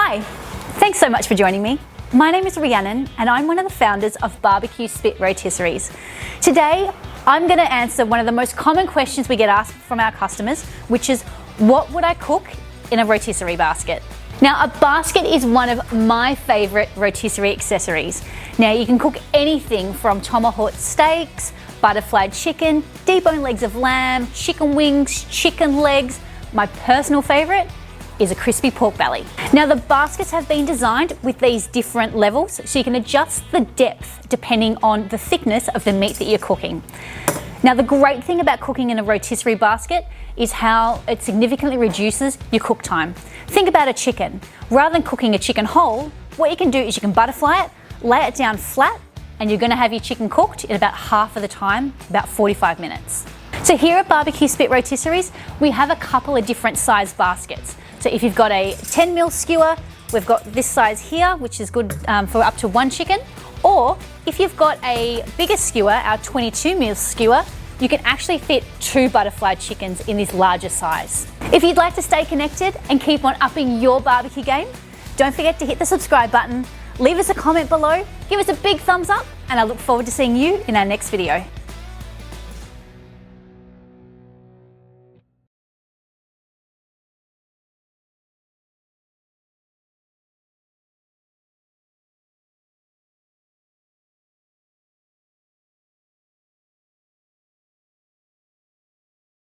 Hi, thanks so much for joining me. My name is Rhiannon and I'm one of the founders of BBQ Spit Rotisseries. Today, I'm going to answer one of the most common questions we get asked from our customers, which is, what would I cook in a rotisserie basket? Now, a basket is one of my favorite rotisserie accessories. Now, you can cook anything from tomahawk steaks, butterfly chicken, deboned legs of lamb, chicken wings, chicken legs. My personal favorite is a crispy pork belly. Now, the baskets have been designed with these different levels, so you can adjust the depth depending on the thickness of the meat that you're cooking. Now, the great thing about cooking in a rotisserie basket is how it significantly reduces your cook time. Think about a chicken. Rather than cooking a chicken whole, what you can do is you can butterfly it, lay it down flat, and you're gonna have your chicken cooked in about half of the time, about 45 minutes. So here at BBQ Spit Rotisseries, we have a couple of different size baskets. So if you've got a 10 mil skewer, we've got this size here, which is good for up to one chicken. Or if you've got a bigger skewer, our 22 mil skewer, you can actually fit 2 butterfly chickens in this larger size. If you'd like to stay connected and keep on upping your barbecue game, don't forget to hit the subscribe button, leave us a comment below, give us a big thumbs up, and I look forward to seeing you in our next video.